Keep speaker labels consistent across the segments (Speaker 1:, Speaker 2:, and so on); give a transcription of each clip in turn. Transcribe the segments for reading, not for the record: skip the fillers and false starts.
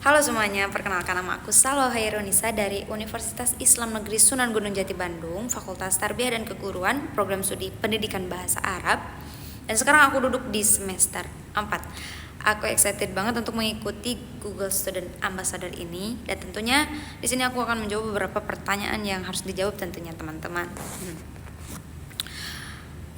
Speaker 1: Halo semuanya, perkenalkan nama aku Saloh Hairunisa dari Universitas Islam Negeri Sunan Gunung Jati Bandung, Fakultas Tarbiyah dan Keguruan, Program Studi Pendidikan Bahasa Arab. Dan sekarang aku duduk di semester 4. Aku excited banget untuk mengikuti Google Student Ambassador ini, dan tentunya di sini aku akan menjawab beberapa pertanyaan yang harus dijawab tentunya teman-teman.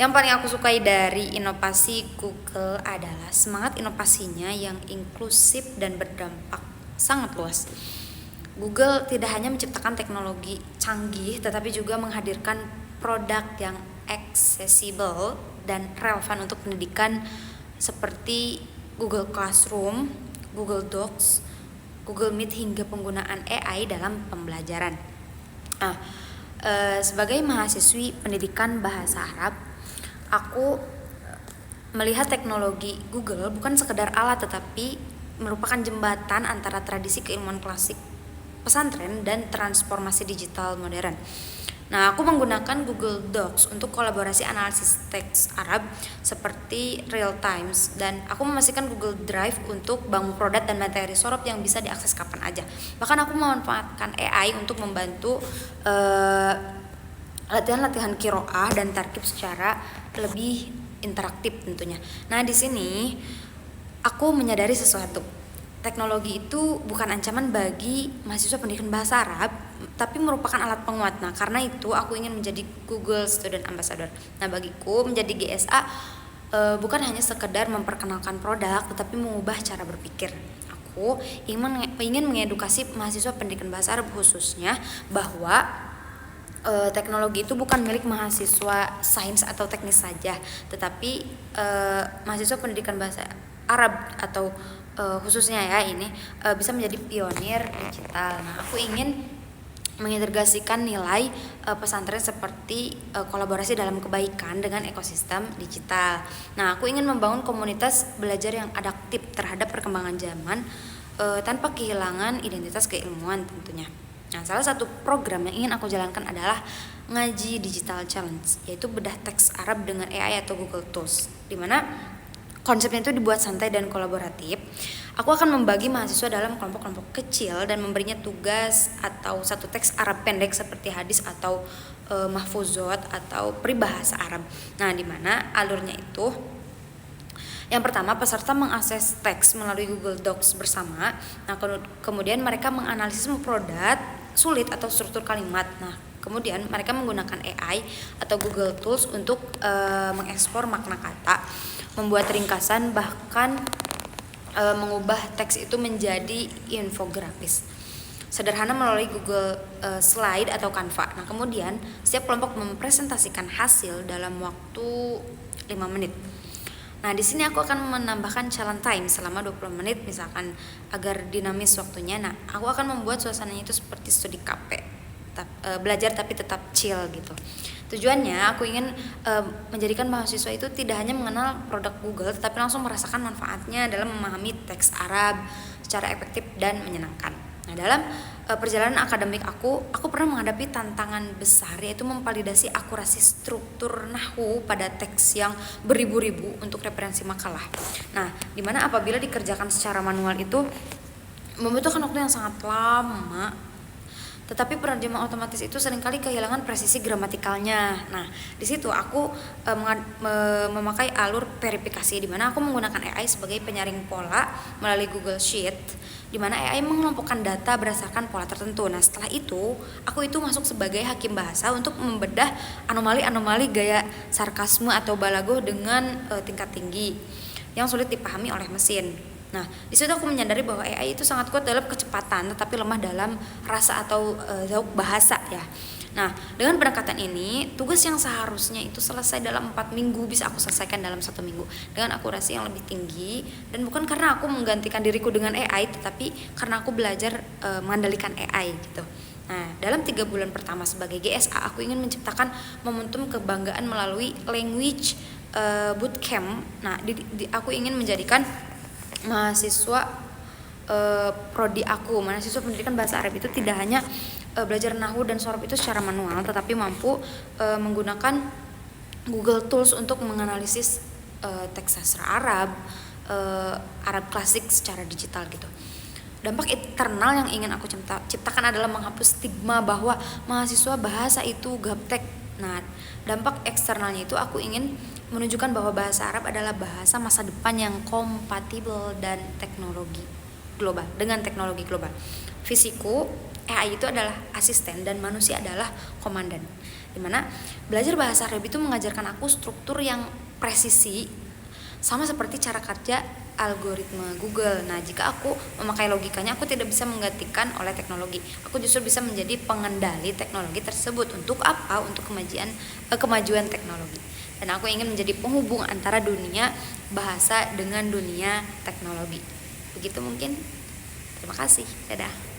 Speaker 1: Yang paling aku sukai dari inovasi Google adalah semangat inovasinya yang inklusif dan berdampak sangat luas. Google tidak hanya menciptakan teknologi canggih, tetapi juga menghadirkan produk yang accessible dan relevan untuk pendidikan seperti Google Classroom, Google Docs, Google Meet hingga penggunaan AI dalam pembelajaran. Sebagai mahasiswi pendidikan bahasa Arab, aku melihat teknologi Google bukan sekedar alat, tetapi merupakan jembatan antara tradisi keilmuan klasik pesantren dan transformasi digital modern. Nah, aku menggunakan Google Docs untuk kolaborasi analisis teks Arab seperti real times, dan aku memastikan Google Drive untuk bangun produk dan materi sorop yang bisa diakses kapan aja. Bahkan aku memanfaatkan AI untuk membantu latihan-latihan qiraah dan tarkib secara lebih interaktif tentunya. Nah, di sini aku menyadari sesuatu. Teknologi itu bukan ancaman bagi mahasiswa pendidikan bahasa Arab, tapi merupakan alat penguat. Nah, karena itu aku ingin menjadi Google Student Ambassador. Nah, bagiku menjadi GSA bukan hanya sekedar memperkenalkan produk, tetapi mengubah cara berpikir. Aku ingin mengedukasi mahasiswa pendidikan bahasa Arab khususnya bahwa teknologi itu bukan milik mahasiswa sains atau teknis saja, tetapi mahasiswa pendidikan bahasa Arab atau khususnya ya ini bisa menjadi pionir digital. Nah, aku ingin mengintegrasikan nilai pesantren seperti kolaborasi dalam kebaikan dengan ekosistem digital. Nah, aku ingin membangun komunitas belajar yang adaptif terhadap perkembangan zaman tanpa kehilangan identitas keilmuan tentunya. Nah, salah satu program yang ingin aku jalankan adalah Ngaji Digital Challenge, yaitu bedah teks Arab dengan AI atau Google Tools, di mana konsepnya itu dibuat santai dan kolaboratif. Aku akan membagi mahasiswa dalam kelompok-kelompok kecil dan memberinya tugas atau satu teks Arab pendek seperti hadis atau mahfuzot atau peribahasa Arab. Nah, di mana alurnya itu yang pertama, peserta mengakses teks melalui Google Docs bersama. Nah, kemudian mereka menganalisis mufradat sulit atau struktur kalimat. Nah, kemudian mereka menggunakan AI atau Google Tools untuk mengekspor makna kata, membuat ringkasan, bahkan mengubah teks itu menjadi infografis sederhana melalui Google Slide atau Canva. Nah, kemudian setiap kelompok mempresentasikan hasil dalam waktu 5 menit. Nah, di sini aku akan menambahkan challenge time selama 20 menit misalkan agar dinamis waktunya. Nah, aku akan membuat suasananya itu seperti studi kafe. Belajar tapi tetap chill gitu. Tujuannya aku ingin menjadikan mahasiswa itu tidak hanya mengenal produk Google, tetapi langsung merasakan manfaatnya dalam memahami teks Arab secara efektif dan menyenangkan. Nah, dalam perjalanan akademik aku pernah menghadapi tantangan besar, yaitu memvalidasi akurasi struktur nahwu pada teks yang beribu-ribu untuk referensi makalah. Nah, dimana apabila dikerjakan secara manual itu membutuhkan waktu yang sangat lama, tetapi penerjemah otomatis itu seringkali kehilangan presisi gramatikalnya. Nah, di situ aku memakai alur verifikasi, di mana aku menggunakan AI sebagai penyaring pola melalui Google Sheet, di mana AI mengelompokkan data berdasarkan pola tertentu. Nah, setelah itu aku itu masuk sebagai hakim bahasa untuk membedah anomali-anomali gaya sarkasme atau balagoh dengan tingkat tinggi yang sulit dipahami oleh mesin. Nah, di situ aku menyadari bahwa AI itu sangat kuat dalam kecepatan, tetapi lemah dalam rasa atau zauk bahasa ya. Nah, dengan pendekatan ini, tugas yang seharusnya itu selesai dalam 4 minggu bisa aku selesaikan dalam 1 minggu dengan akurasi yang lebih tinggi, dan bukan karena aku menggantikan diriku dengan AI, tetapi karena aku belajar mengandalkan AI gitu. Nah, dalam 3 bulan pertama sebagai GSA, aku ingin menciptakan momentum kebanggaan melalui language bootcamp. Nah, aku ingin menjadikan mahasiswa prodi aku, mahasiswa pendidikan bahasa Arab itu tidak hanya belajar nahwu dan sorab itu secara manual, tetapi mampu menggunakan Google Tools untuk menganalisis teks sastra Arab, Arab klasik secara digital gitu. dampak internal yang ingin aku ciptakan adalah menghapus stigma bahwa mahasiswa bahasa itu gaptek. Nah, dampak eksternalnya itu aku ingin menunjukkan bahwa bahasa Arab adalah bahasa masa depan yang kompatibel dan teknologi global. Visiku, AI itu adalah asisten dan manusia adalah komandan. Dimana belajar bahasa Arab itu mengajarkan aku struktur yang presisi, sama seperti cara kerja algoritma Google. Nah, jika aku memakai logikanya, aku tidak bisa menggantikan oleh teknologi. Aku justru bisa menjadi pengendali teknologi tersebut. Untuk apa? Untuk kemajuan teknologi. Dan aku ingin menjadi penghubung antara dunia bahasa dengan dunia teknologi. Begitu mungkin. Terima kasih. Dadah.